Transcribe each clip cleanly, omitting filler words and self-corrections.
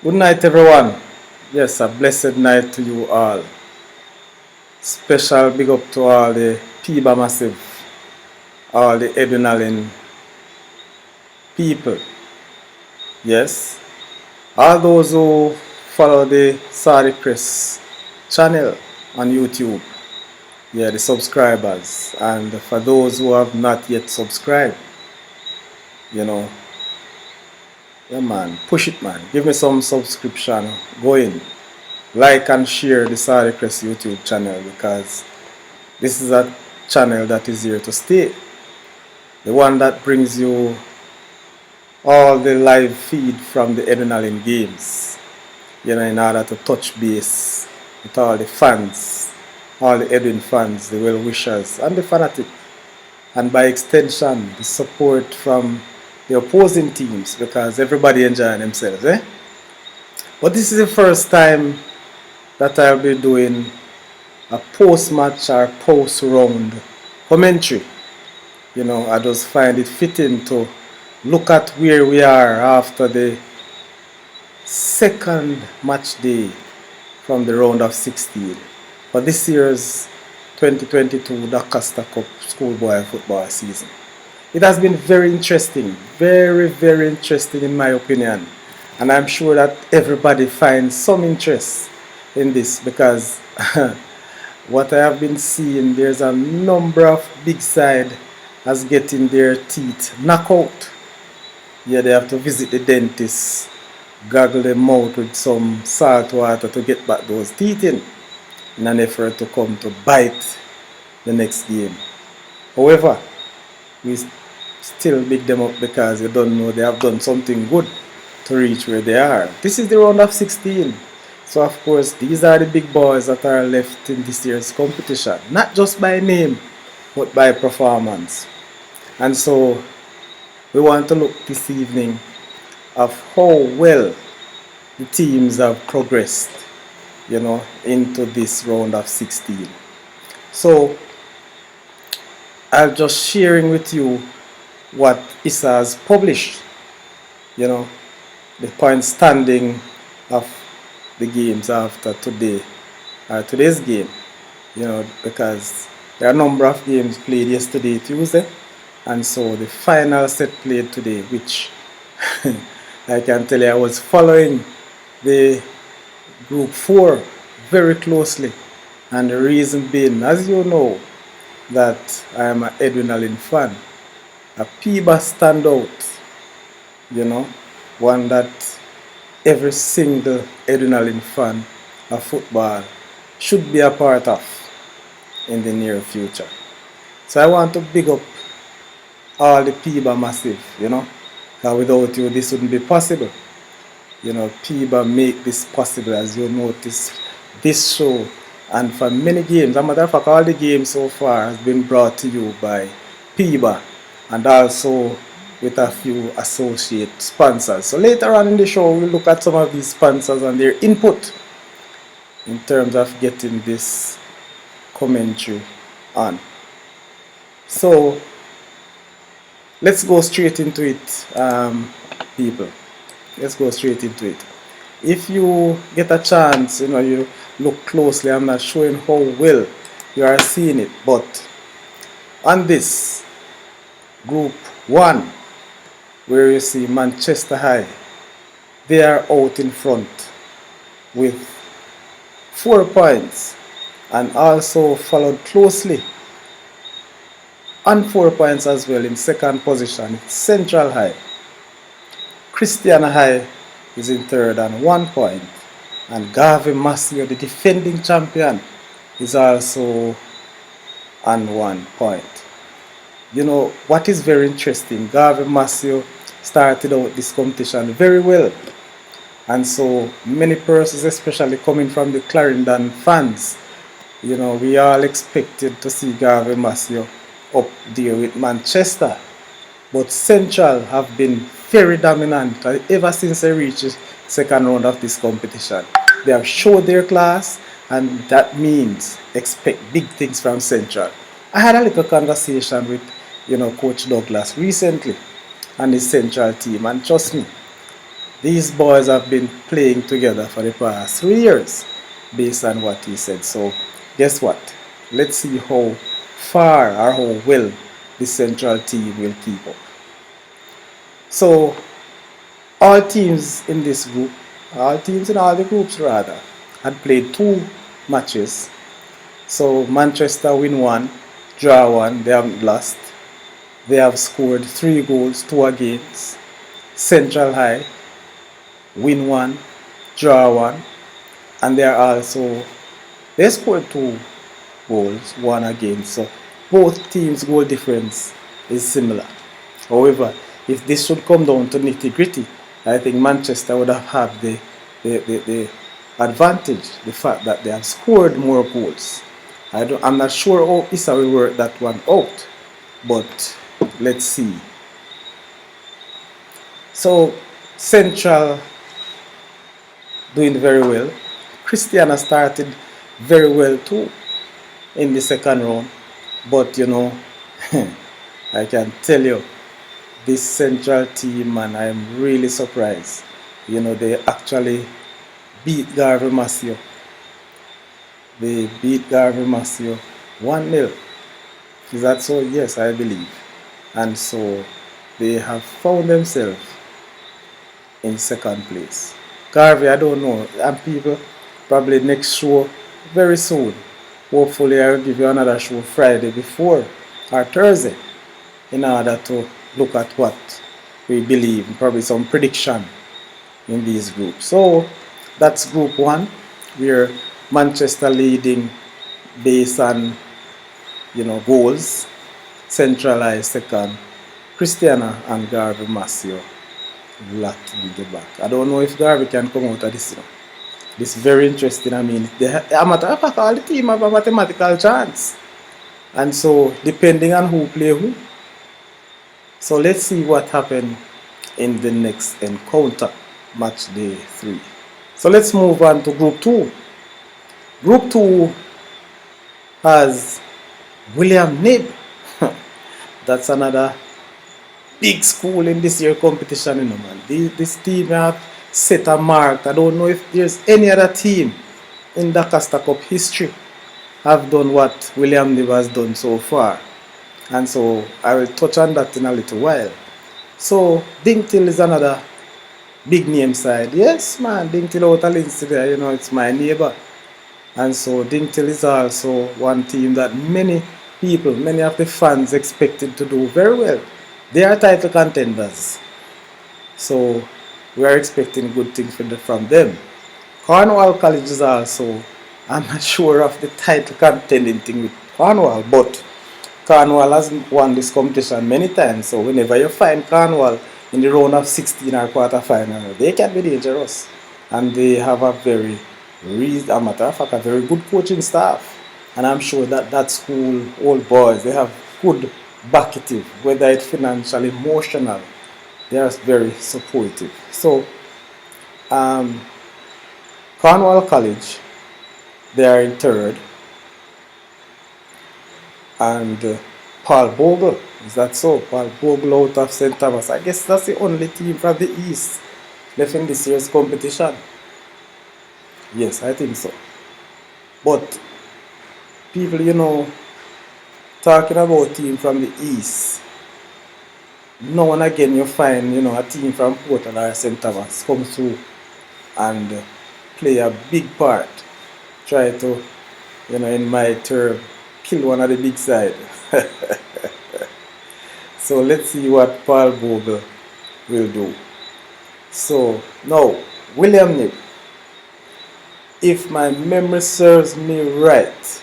Good night, everyone. Yes, a blessed night to you all. Special big up to all the PIBA Massive, all the adrenaline people. Yes, all those who follow the Saudichress channel on YouTube. Yeah, the subscribers. And for those who have not yet subscribed, you know, yeah, man, push it, man. Give me some subscription. Go in. Like and share the Saudichress YouTube channel because this is a channel that is here to stay. The one that brings you all the live feed from the adrenaline games. You know, in order to touch base with all the fans, all the Edwin fans, the well-wishers, and the fanatic. And by extension, the support from the opposing teams because everybody enjoying themselves, eh? But this is the first time that I'll be doing a post-match or post-round commentary. You know, I just find it fitting to look at where we are after the second match day from the round of 16 for this year's 2022 DCup schoolboy football season. It has been very interesting, very interesting in my opinion, and I'm sure that everybody finds some interest in this because what I have been seeing, there's a number of big side as getting their teeth knocked out. Yeah, they have to visit the dentist, gargle them out with some salt water to get back those teeth in an effort to come to bite the next game. However, we still big them up because you don't know they have done something good to reach where they are. This is the round of 16. So of course these are the big boys that are left in this year's competition. Not just by name, but by performance. And so we want to look this evening of how well the teams have progressed, you know, into this round of 16. So I'm just sharing with you what ISA has published, you know, the point standing of the games after today's game, you know, because there are a number of games played yesterday, Tuesday, and so the final set played today, which I can tell you I was following the group 4 very closely, and the reason being, as you know, that I am an adrenaline fan, a PIBA standout, you know, one that every single adrenaline fan of football should be a part of in the near future. So I want to big up all the PIBA massive, you know, because without you this wouldn't be possible. You know, PIBA make this possible, as you notice, this show, and for many games, as a matter of fact, all the games so far has been brought to you by PIBA and also with a few associate sponsors. So later on in the show, we'll look at some of these sponsors and their input in terms of getting this commentary on. So let's go straight into it, people. Let's go straight into it. If you get a chance, you know, you look closely, I'm not showing how well you are seeing it, but on this group 1, where you see Manchester High, they are out in front with 4 points, and also followed closely on 4 points as well in second position, Central High. Christiana High is in third on 1 point, and Garvey Massio, the defending champion, is also on 1 point. You know, what is very interesting, Garvey Massio started out this competition very well, and so many persons, especially coming from the Clarendon fans, you know, we all expected to see Garvey Massio up there with Manchester, but Central have been very dominant ever since they reached the second round of this competition. They have showed their class, and that means expect big things from Central. I had a little conversation with, you know, Coach Douglas recently and his Central team, and trust me, These boys have been playing together for the past 3 years, based on what he said. So, guess what? Let's see how far or how well the central team will keep up. So, all teams in this group, all teams in all the groups rather, had played 2 matches. So, Manchester win 1, draw 1, they haven't lost. They have scored 3 goals, 2 against. Central High win 1, draw 1, and they scored 2 goals, 1 against. So both teams' goal difference is similar. However, if this should come down to nitty gritty, I think Manchester would have had the advantage, the fact that they have scored more goals. I'm not sure how Issa will work that one out, but let's see. So Central doing very well. Christiana started very well too in the second round, but I can tell you, this Central team, man, I am really surprised. They actually beat Garvey Massio. They beat Garvey Massio 1-0. Is that so? Yes, I believe. And so they have found themselves in second place. Garvey, I don't know. And people, probably next show very soon. Hopefully I will give you another show Friday before or Thursday in order to look at what we believe, probably some prediction in these groups. So that's group 1, where Manchester leading based on goals, centralized second, Christiana and Garvey Massio locked in the back. I don't know if Garvey can come out of this. This is very interesting. I mean, all the team have a mathematical chance. And so, depending on who play who. So, let's see what happens in the next encounter, match day 3. So, let's move on to Group 2. Group 2 has William Knibb. That's another big school in this year's competition, man. This team have set a mark. I don't know if there's any other team in the DCup Cup history have done what William Knibb has done so far. And so I will touch on that in a little while. So Dingtil is another big name side. Yes, man, Dingtil out of Lindsay there, it's my neighbor. And so Dingtil is also one team that many of the fans expected to do very well. They are title contenders. So we are expecting good things from them. Cornwall College is also, I'm not sure of the title contending thing with Cornwall, but Cornwall has won this competition many times. So whenever you find Cornwall in the round of 16 or quarter final, they can be dangerous. And they have a very good coaching staff. And I'm sure that school, all boys, they have good backing, whether it's financial, emotional, they are very supportive. So, Cornwall College, they are in third. And Paul Bogle, is that so? Paul Bogle out of St. Thomas. I guess that's the only team from the East left in this year's competition. Yes, I think so. But people, talking about team from the East, now and again you find, a team from Portland or St. Thomas come through and play a big part. Try to, in my term, kill one of the big side. So let's see what Paul Bogle will do. So now, William Knibb, if my memory serves me right,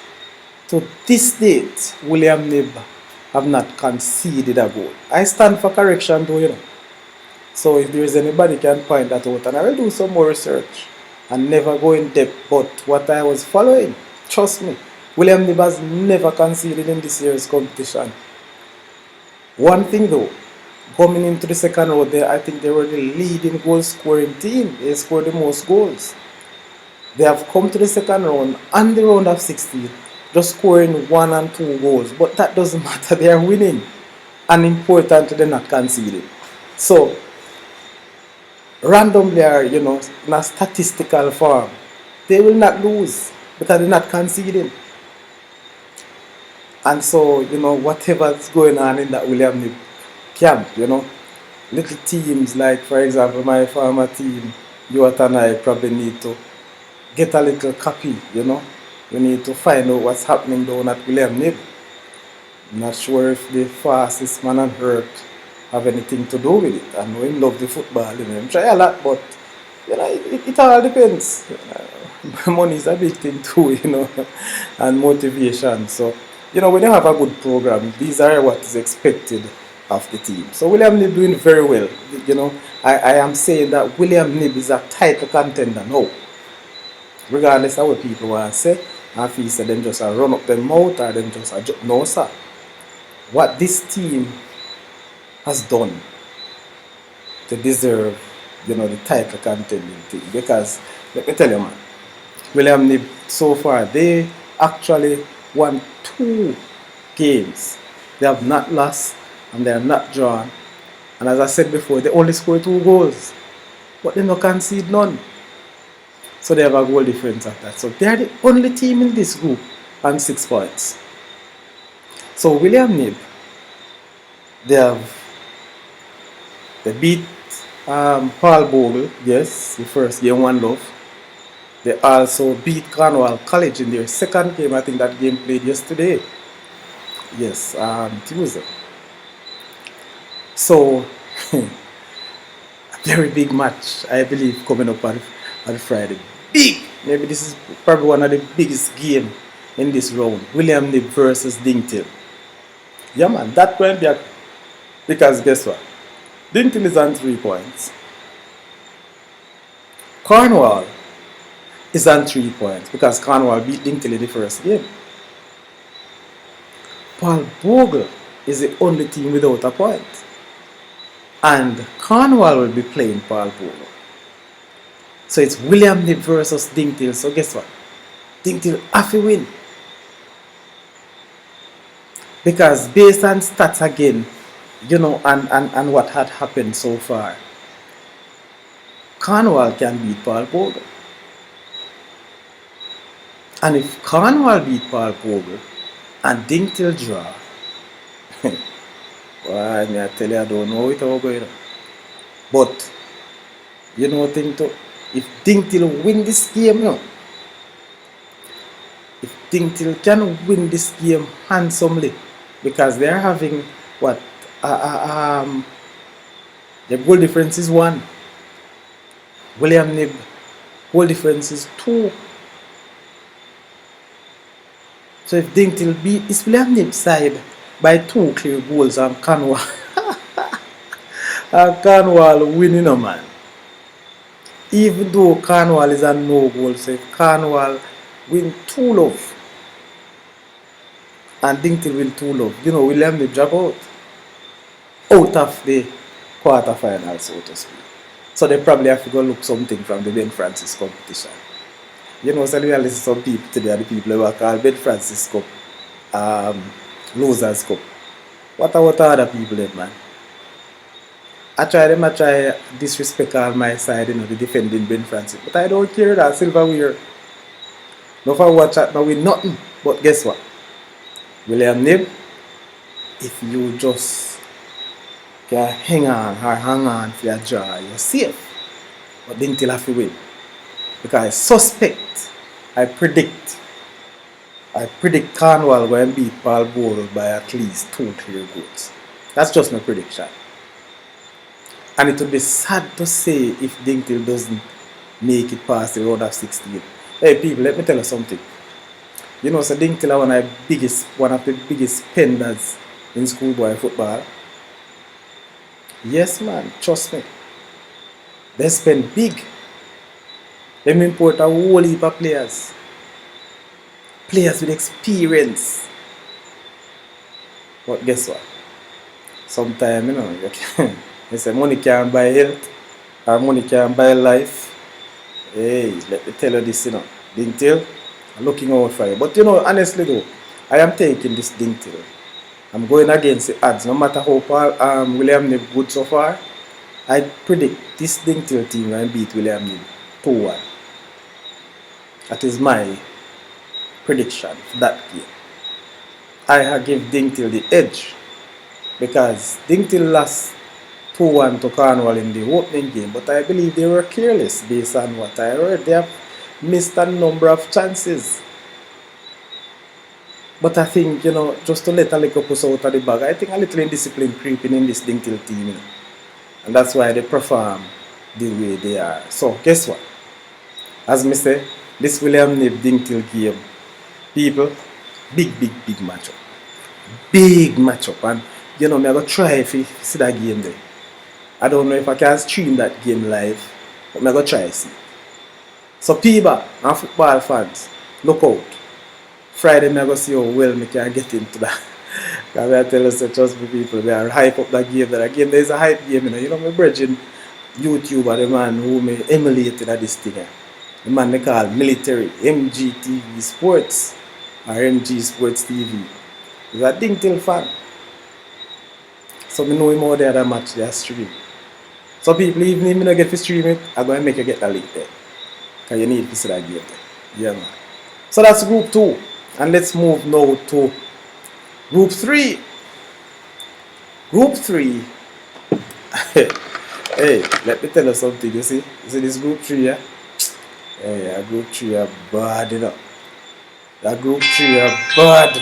to this date, William Knibb have not conceded a goal. I stand for correction though, So if there is anybody can point that out, and I will do some more research and never go in depth, but what I was following, trust me, William Knibb has never conceded in this year's competition. One thing though, coming into the second round there, I think they were the leading goal scoring team. They scored the most goals. They have come to the second round and the round of 16, just scoring 1 and 2 goals. But that doesn't matter, they are winning. And importantly, they're not conceding. So, randomly or, in a statistical form, they will not lose because they're not conceding. And so, whatever's going on in that William Nib camp, little teams like, for example, my former team, you and I probably need to get a little copy. We need to find out what's happening down at William Nib. I'm not sure if the fastest man on earth have anything to do with it. I know him love the football, him try a lot, but it all depends. Money is a big thing too, and motivation. So, when you have a good program, these are what is expected of the team. So William Nib doing very well. I am saying that William Nib is a title contender now. Regardless of what people want to say, if he said them just run up their mouth or them just no sir. What this team has done to deserve, the title contending thing. Because let me tell you, man, William Nib so far they actually won 2 games. They have not lost and they are not drawn. And as I said before, they only scored 2 goals, but they no concede none. So they have a goal difference at that. So they are the only team in this group on 6 points. So William Nib, they beat Paul Bogle, yes, the first game 1-0. They also beat Cornwall College in their second game. I think that game played yesterday. Yes, Tuesday. So a very big match, I believe, coming up on Friday. Big! Maybe this is probably one of the biggest games in this round. William Nib versus Dingtil. Yeah, man, that going to be because guess what? Dingtil is on 3 points. Cornwall is on 3 points because Cornwall beat Dingtil in the first game. Paul Bogle is the only team without a point. And Cornwall will be playing Paul Bogle. So it's William Nib versus Dingtil. So guess what? Dingtil have to win. Because based on stats again, and what had happened so far, Cornwall can beat Paul Bogle. And if Cornwall beat Paul Bogle and Dingtil draw, well, I tell you, I don't know it all going on. But, thing too, if Dingtil win this game, if Dingtil can win this game handsomely, because they're having what? The goal difference is 1. William Nib, goal difference is 2. So if Dingtil beat is William Nib's side by 2 clear goals and Cornwall Cornwall winning, man. Even though Cornwall is a no goal, so if Cornwall win 2-0 and Dingtil win 2-0, William Nib drop out of the quarterfinals, so to speak. So they probably have to go look something from the Ben Francis competition. So we listen to some people today, the people who are called Ben Francis Cup, Losers Cup. What are other people then, man? I try disrespect all my side, the defending Ben Francis. But I don't care that silverware. No for watch that now with nothing. But guess what? William Nib, if you just can hang on for your draw, you're safe. But Dingtil have to win. Because I predict Cornwall will beat Paul Bogle by at least 2 clear goals. That's just my prediction. And it would be sad to say if Dingtil doesn't make it past the round of 16. Hey people, let me tell you something. So Dingtil are one of the biggest spenders in schoolboy football. Yes man, trust me. They spend big. They import a whole heap of players. Players with experience. But guess what? Sometimes, they say money can't buy health or money can't buy life. Hey, let me tell you this, Dingtil, I'm looking out for you. But honestly though, I am taking this Dingtil. I'm going against the odds. No matter how William Nib good so far, I predict this Dingtil team will beat William Hill 2-1. That is my prediction for that game. I give Dingtil the edge because Dingtil lost 2-1 to Cornwall in the opening game, but I believe they were careless based on what I heard. They have missed a number of chances. But I think, just to let a little push out of the bag, I think a little indiscipline creeping in this Dingtil team, And that's why they perform the way they are. So, guess what? As I say, this William Nib Dingtil game, people, big matchup. Big matchup. And, I'm going to try if you see that game there. I don't know if I can stream that game live, but I'm going to try to see. So, people and football fans, look out. Friday, I'm going to see how well I can get into that. Because I tell you, trust me, people, they are hype up that game. That game, there's a hype game. My brethren, YouTuber, the man who me emulated at this thing. The man they call military, MGTV Sports, or MG Sports TV. He's a Dingtil fan. So I know him out there that match they are stream. So people, even if I don't get to stream it, I'm going to make you get that link there. Because you need to see that game there. Yeah, man. So that's group 2. And let's move now to group 3. Group 3. Hey, let me tell you something, you see? You see this group 3, yeah? Hey, group 3 are bad, That group 3 are bad.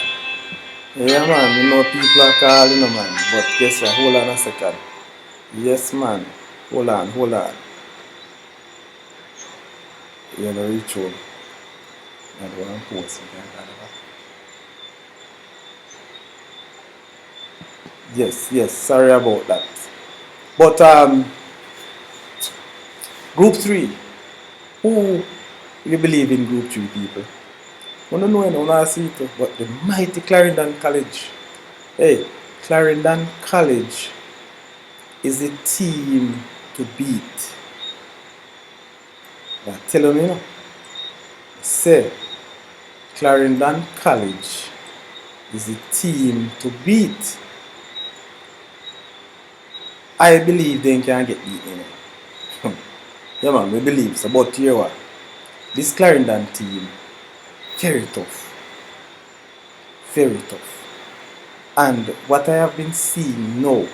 Yeah, man, people are calling, man. But guess what? Hold on a second. Yes, man. Hold on. You're going to reach home. I don't want to post it. Yes, sorry about that. But group 3. Who you believe in group 3, people? I don't know, I don't see it, but the mighty Clarendon College. Hey, Clarendon College is a team to beat. But tell me, say, Clarendon College is a team to beat. I believe they can get beaten. Yeah, man, we believe so. But here what? This Clarendon team, very tough. Very tough. And what I have been seeing now,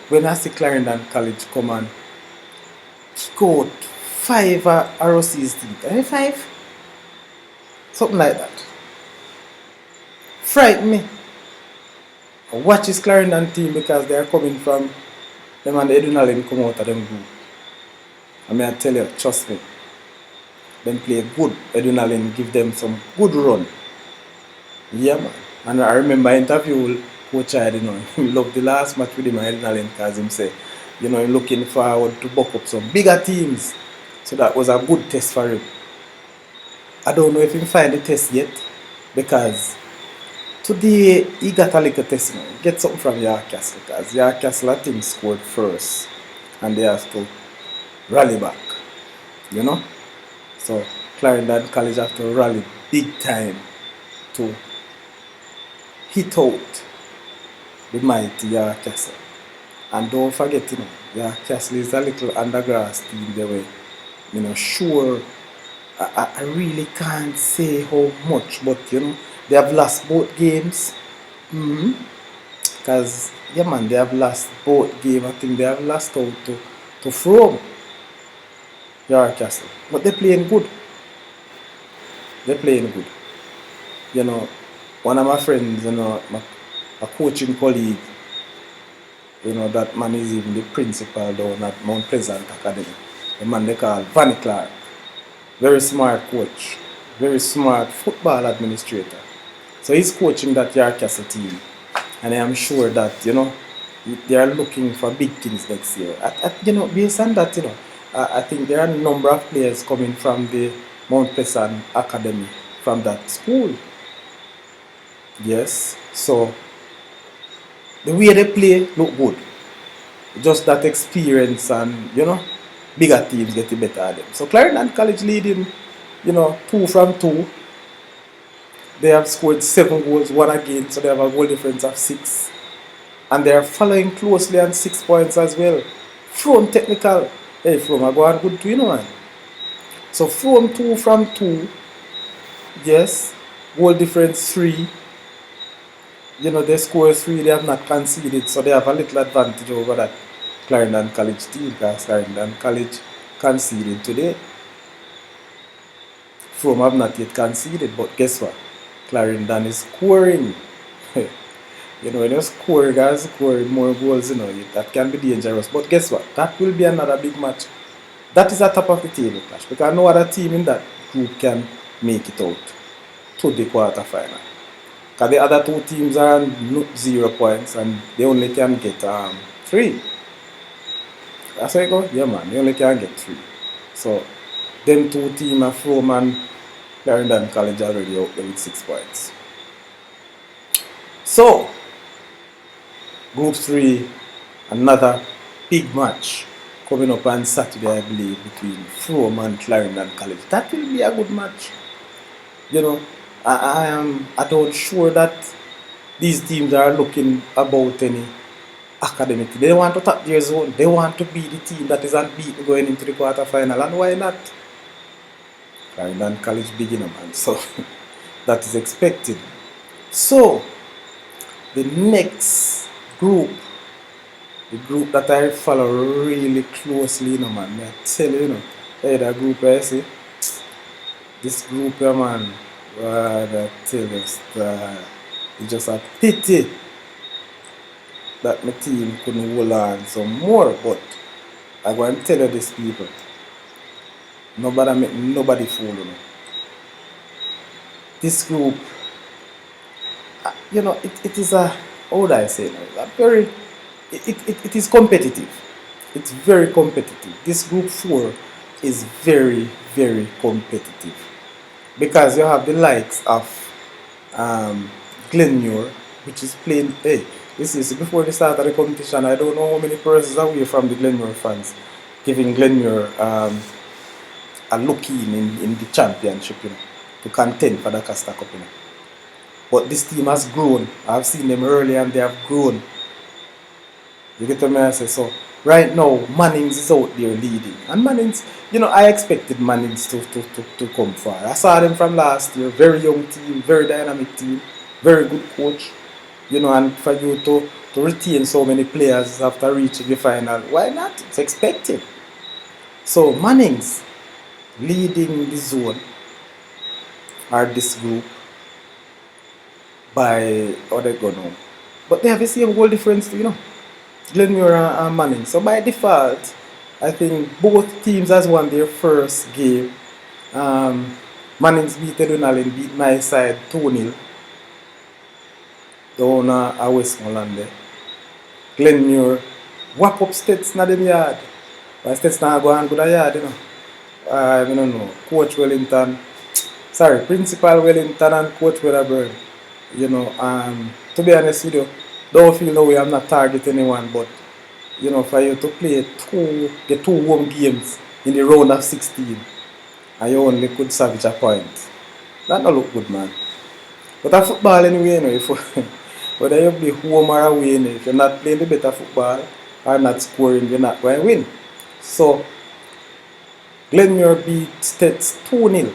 when I see Clarendon College come and kick out 5 ROC's team, 5? Something like that. Frighten me. Watch this Clarendon team because they are coming from them and the adrenaline come out of them group. I tell you, trust me. Them play good adrenaline, give them some good run. Yeah, man. And I remember I interviewed Coach Hyde, he loved the last match with him adrenaline because he said, he's looking forward to buck up some bigger teams. So that was a good test for him. I don't know if he find the test yet because today he got a little test. Get something from York Castle because York Castle I think scored first and they have to rally back. So Clarendon College have to rally big time to hit out the mighty York Castle. And don't forget, York Castle is a little undergrass team they were, sure. I really can't say how much, but they have lost both games. Because, yeah, man, they have lost both games. I think they have lost out to Frome, York Castle. But they're playing good. One of my friends, a coaching colleague, that man is even the principal down at Mount Pleasant Academy. The man they call Vanny Clark. Very smart coach, very smart football administrator. So he's coaching that York Castle team. And I am sure that, they are looking for big things next year. Based on that, I think there are a number of players coming from the Mount Pleasant Academy, from that school. Yes, so the way they play look good. Just that experience and, bigger teams getting better at them. So Clarendon College leading, 2 from 2. They have scored 7 goals, 1 against, so they have a goal difference of 6. And they are following closely on 6 points as well. From technical, hey, from I go on good to man. So from 2, yes, goal difference 3. They score 3, they have not conceded, so they have a little advantage over that Clarendon College team, because Clarendon College conceded today. From have not yet conceded, but guess what? Clarendon is scoring. When you score, guys score more goals, that can be dangerous. But guess what? That will be another big match. That is a top of the table clash, because no other team in that group can make it out to the quarter final. Because the other 2 teams are on 0 points and they only can get 3. That's how it goes? Yeah, man, they only can get 3. So, them 2 teams are from and Clarendon College already out there with 6 points. So, Group 3, another big match coming up on Saturday, I believe, between Frome and Clarendon College. That will be a good match. I don't sure that these teams are looking about any academic. They want to top their zone. They want to be the team that is unbeaten going into the quarter final. And why not? Clarendon College beginner, man. So that is expected. So the next group, the group that I follow really closely, man. I tell you, hey, that group I see. This group, man. I tell you, it's just a pity that my team couldn't hold on some more. But I go and tell you this, people. Nobody fool me. This group, it is a, how would I say, it is competitive. It's very competitive. This group 4 is very, very competitive. Because you have the likes of Glenmure, which is playing. Hey, this is before the start of the competition. I don't know how many persons away from the Glenmure fans giving Glenmure a look in the championship, to contend for the Costa Cup. But this team has grown. I've seen them early and they have grown. You get what I say? So right now, Mannings is out there leading. And Mannings, I expected Mannings to come far. I saw them from last year. Very young team, very dynamic team, very good coach. And for you to retain so many players after reaching the final, why not? It's expected. So Mannings leading the zone, or this group, by how they go now. But they have the same goal difference, Glenmure and Manning. So by default, I think both teams has won their first game. Mannings beat Edwin beat my side 2-0. Down at Westmoreland there. Glenmure whap up Stets in the yard. But Stets now go and go to the yard, I don't know. Coach Wellington, Principal Wellington and Coach Weatherburn. To be honest with you, don't feel no way I'm not targeting anyone, but for you to play the 2 home games in the round of 16 and you only could salvage a point, that don't look good, man. But a football anyway, whether you play home or away, if you're not playing the better football or not scoring, you're not going to win. So Glenmure beat Stets 2-0.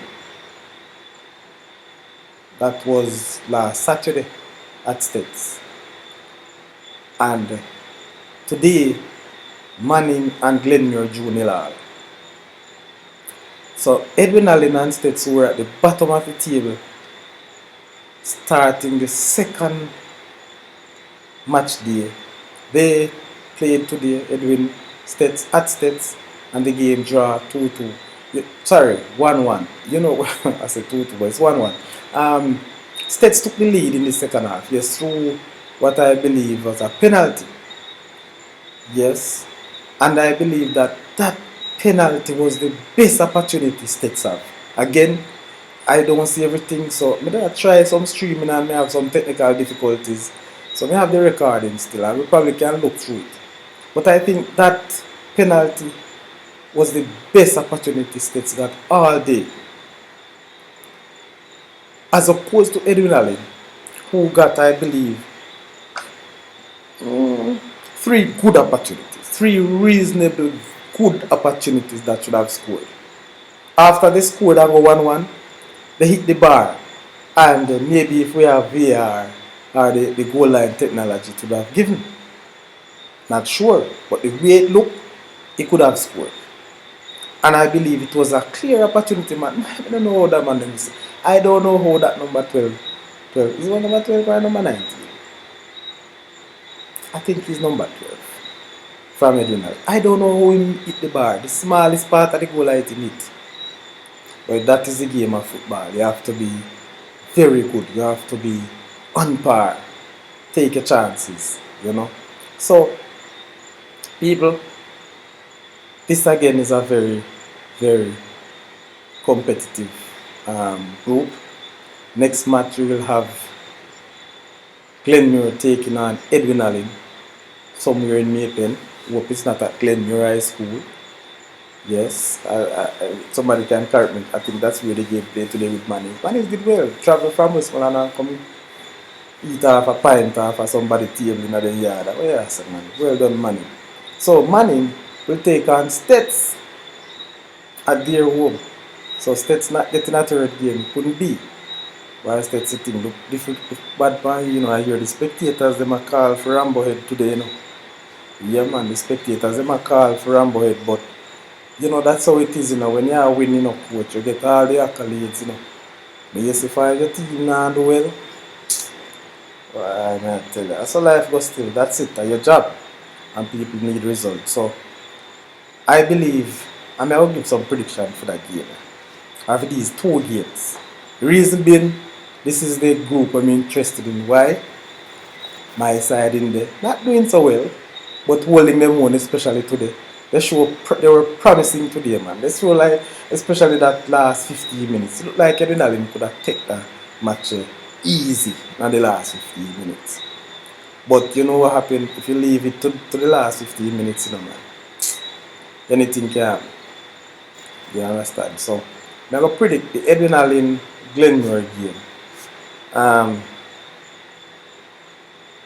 That was last Saturday at Stets. And today, Manning and Glenmure drew 0-0. So Edwin Allen and Stets were at the bottom of the table, starting the second match day. They played today, Edwin Stets at Stets, and the game draw 2-2. Sorry, 1-1. I said 2-2, but it's 1-1. Stets took the lead in the second half, yes, through what I believe was a penalty. Yes, and I believe that penalty was the best opportunity Stets have. Again, I don't see everything, so I'm going to try some streaming and I have some technical difficulties. So I have the recording still, and we probably can look through it. But I think that penalty was the best opportunity Stets got all day. As opposed to Edwin Allen, who got, I believe, three good opportunities, three reasonable good opportunities that should have scored. After they scored and go 1-1, they hit the bar. And maybe if we have VAR or the goal line technology to have given. Not sure, but the way it looked, he could have scored. And I believe it was a clear opportunity, man. I don't know how that man is. I don't know how that number 12. Is it number 12 or number 19? I think he's number 12 from Edwin. I don't know how he hit the bar. The smallest part of the goal line he hit. But that is the game of football. You have to be very good. You have to be on par. Take your chances, you know. So, people, this again is a very, very competitive group. Next match we will have Glenmuir taking on Edwin Allen somewhere in Maypen. Hope it's not at Glenmuir High School. Yes, somebody can correct me. I think that's where the game played today with Manny. Manny did well. Travel from Westmoreland and come eat off a pint off of somebody's table in the yard. Oh yes, man. Well done, Manny. So Manning will take on Stets at their home. So Stets not getting a third game. Couldn't be. While Stets sitting look different. But you know, I hear the spectators them a call for Rambo Head today, you know. Yeah man, the spectators them a call for Rambo Head, but you know that's how it is, you know. When you are winning, you know, coach, you get all the accolades, you know. But you see if your team not do well, I may tell you, that's how life goes still. That's it, that's your job. And people need results. So I believe I will give some prediction for that game. After these two games. The reason being, this is the group I'm interested in. Why? My side in there, not doing so well, but holding them on, especially today. They were promising today, man. They show like, especially that last 15 minutes. It looked like Edwin Allen could have taken the match easy in the last 15 minutes. But you know what happened? If you leave it to the last 15 minutes, you know, man, anything can happen. You understand? So, I'm going to predict the Edwin Allen Glenmuir game. A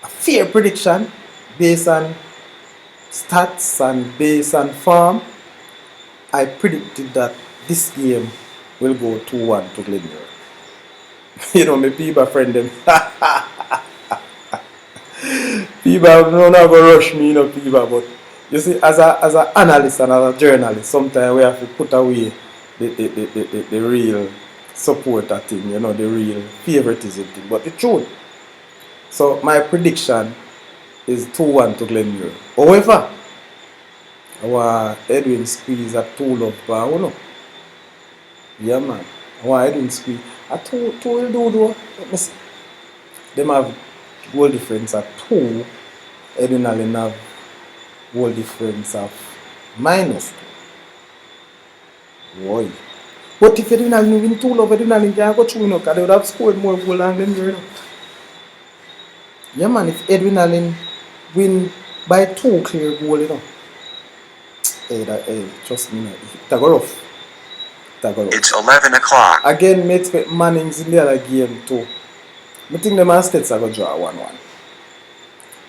fair prediction based on stats and based on form. I predicted that this game will go 2-1 to Glenmuir. You know, my people friend them. People don't going to rush me, you know, people. But you see, as an analyst and as a journalist, sometimes we have to put away the real supporter thing, you know, the real favoritism thing. But the truth. So my prediction is 2-1 to Glenmuir. However, our Edwin squeeze a 2 love bar, you know. Yeah, man. Our Edwin squeeze a 2 will do though. Let me see. Them have goal difference at 2. Edwin Allen have goal difference of -2. Why? But if Edwin Allen win 2 love, Edwin Allen can go through, you know, because they would have scored more goals than Glenmuir, you know. Yeah, man, if Edwin Allen win by 2 clear goal, you know. Hey, trust me, it's go rough. It's 11 o'clock. Again, me expect Mannings in the other game too. I think the Man States are going to draw 1-1.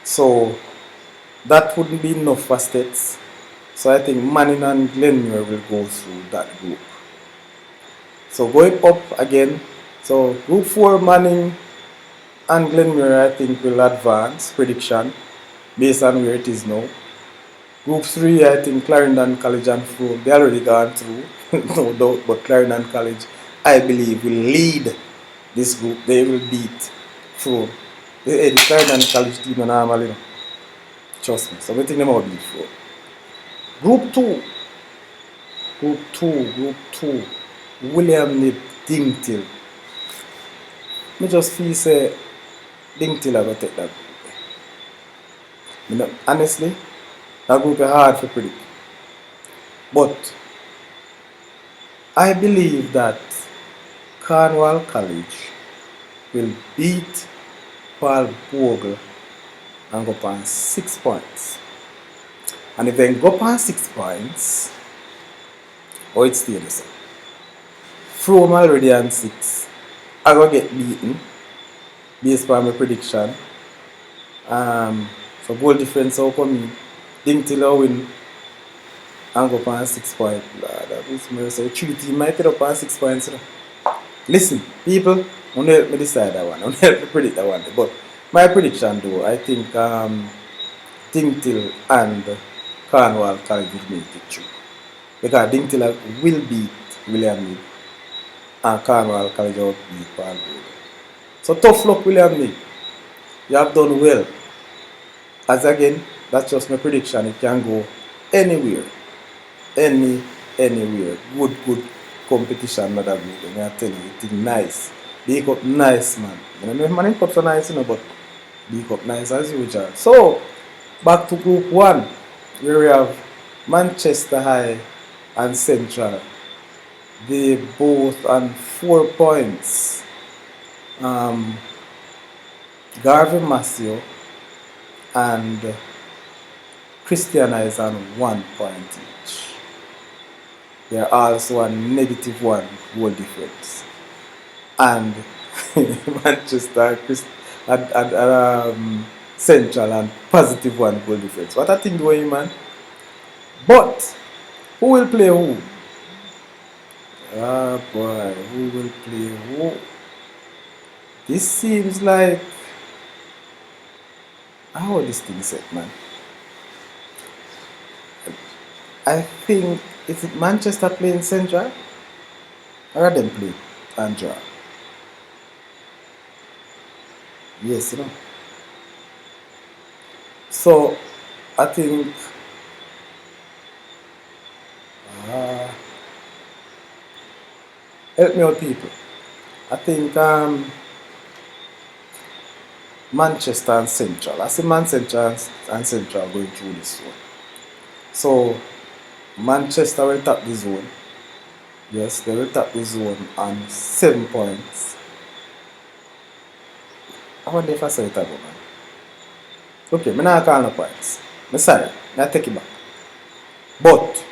So, that wouldn't be enough for States. So, I think Manning and Glenmuir will go through that group. So, going up again. So, Group 4, Manning and Glenmuir, I think, will advance. Prediction. Based on where it is now. Group 3, I think Clarendon College and Frome, they already gone through, no doubt, but Clarendon College, I believe, will lead this group. They will beat Frome. The Clarendon College team are normally, trust me, so I think they will beat Frome. Group 2, William Nip, Dingtil. I just feel say Dingtil are going to take that group. Honestly, that group is hard to predict. But I believe that Cornwall College will beat Paul Bogle and go up on 6 points. And if they go up on 6 points, it's still the same. Frome already on 6. I go get beaten based on my prediction. So goal difference how come in. Ding till I win and go up on 6 points. That is me say 3 team might get up on 6 points. You know. Listen, people, don't help me decide that one. Don't help me predict that one. But my prediction though, I think Dingtil and Cornwall College will make it through. Because Dingtil will beat William Mead and Cornwall College will beat Paul Gould. So tough luck, William Mead. You have done well. As again, that's just my prediction. It can go anywhere. Anywhere. Good competition, another good. I tell you, it's nice. DCup nice, man. I know man cups are nice, you know, but DCup nice as usual. So back to Group 1, where we have Manchester High and Central. They both on 4 points. Garvey Massio and Christiana is on 1 point each. They are also on -1 goal difference. And Manchester and Central and +1 goal difference. What a thing going, man. But who will play who? Ah boy, who will play who? This seems like how this thing set, man. I think is it Manchester playing Central? Or are them play and draw? Yes, you know. So I think help me out, people. I think Manchester and Central. I see Manchester and Central going through this one. So Manchester will top the zone. Yes, they will top the zone on 7 points. I wonder if I say it again, man. Okay, I'm not calling no points. I'm sorry, I take it back. But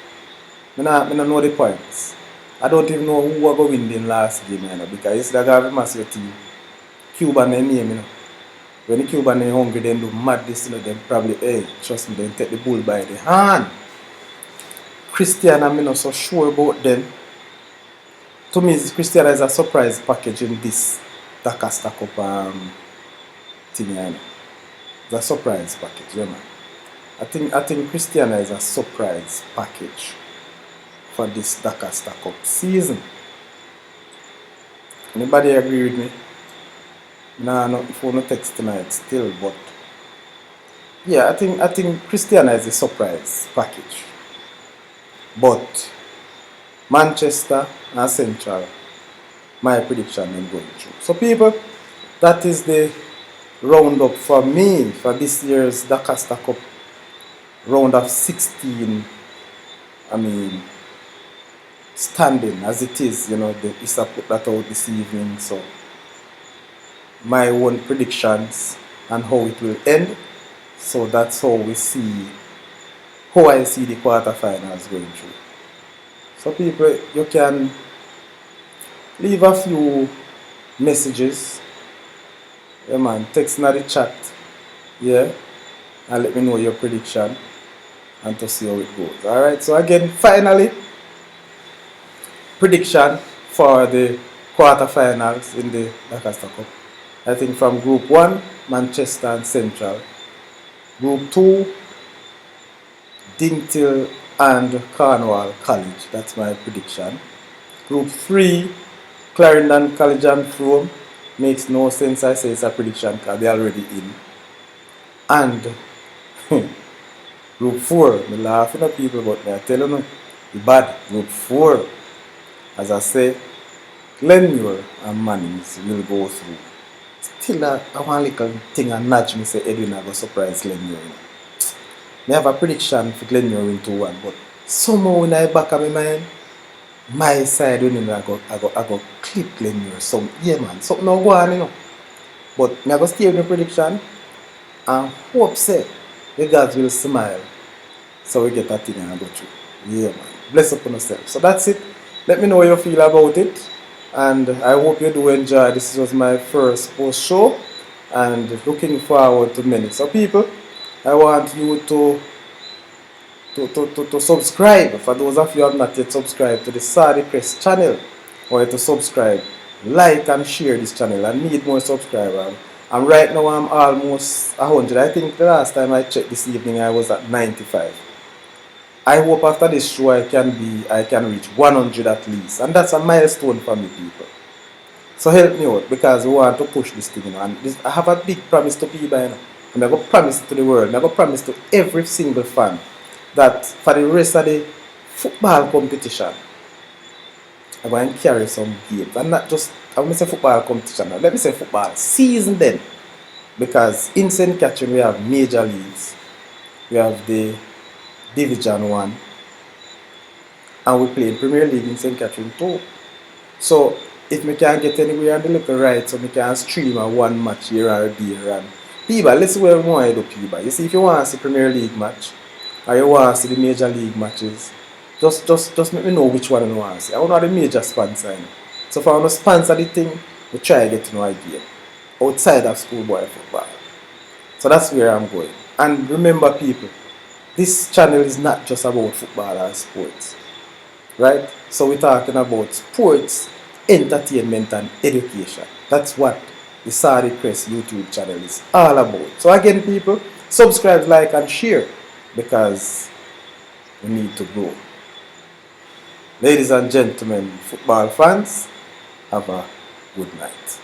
I don't know the points. I don't even know who are going to win the last game, you know, because it's like a massive team. Cuban name, you know. When the Cuban are hungry, they do mad this, you know, they probably, hey, trust me, they take the bull by the hand. Christian, I'm not so sure about them. To me, Christian is a surprise package in this DCup thing, you know. It's a surprise package, yeah, man. I think Christiana is a surprise package for this DCup season. Anybody agree with me? Nah, not before no text tonight still, but yeah, I think Christiana is a surprise package. But Manchester and Central, my prediction is going through. So people, that is the roundup for me for this year's DCup round of 16. I mean, standing as it is, you know, the ISA put that out this evening. So my own predictions and how it will end. So that's how we see, how I see the quarterfinals going through. So people, you can leave a few messages. Yeah, man, text in the chat. Yeah, and let me know your prediction and to see how it goes. Alright, so again, finally, prediction for the quarterfinals in the DCup. I think from Group 1, Manchester and Central. Group 2, Dingtil and Cornwall College. That's my prediction. Group 3, Clarendon College and Frome. Makes no sense I say it's a prediction because they're already in. And Group 4, I'm laughing at people, but I tell you, the bad. Group 4, as I say, Glenmure and Mannings will go through. Still, I want a little thing and nudge me say Edwin I go surprise Glenmure. I have a prediction for Glenmure in 2-1, but somehow in the back of my mind, my side winning I go clip Glenmure. So yeah, man, something now go on, you know. But I go stay with my prediction and hope say the gods will smile so we get that thing and I go through. Yeah, man. Bless up on yourself. So that's it. Let me know how you feel about it. And I hope you do enjoy. This was my first post show and looking forward to many. So people, I want you to subscribe. For those of you who have not yet subscribed to the Saudichress channel, or to subscribe, like and share this channel. I need more subscribers. And right now I'm almost 100. I think the last time I checked this evening I was at 95. I hope after this show I can reach 100 at least. And that's a milestone for me, people. So help me out, because we want to push this thing, you know. And this, I have a big promise to people, you know. And I'm going to promise to the world. I'm going to promise to every single fan that for the rest of the football competition, I'm going to carry some games. And not just, I want to say football competition. Let me say football season then. Because in St. Catherine we have major leagues. We have the Division 1. And we play in Premier League in St. Catherine too. So if we can get anywhere on the little right, so we can stream a one match here or there. And people, let's see where we want to do, people. You see, if you want to see Premier League match, or you want to see the major league matches, just let me know which one you want to see. I want to have the major sponsor. You know. So if I want to sponsor the thing, we try to get to know idea outside of schoolboy football. So that's where I'm going. And remember, people, this channel is not just about football or sports. Right? So we're talking about sports, entertainment and education. That's what the Saudichress YouTube channel is all about. So again, people, subscribe, like and share, because we need to grow. Ladies and gentlemen, football fans, have a good night.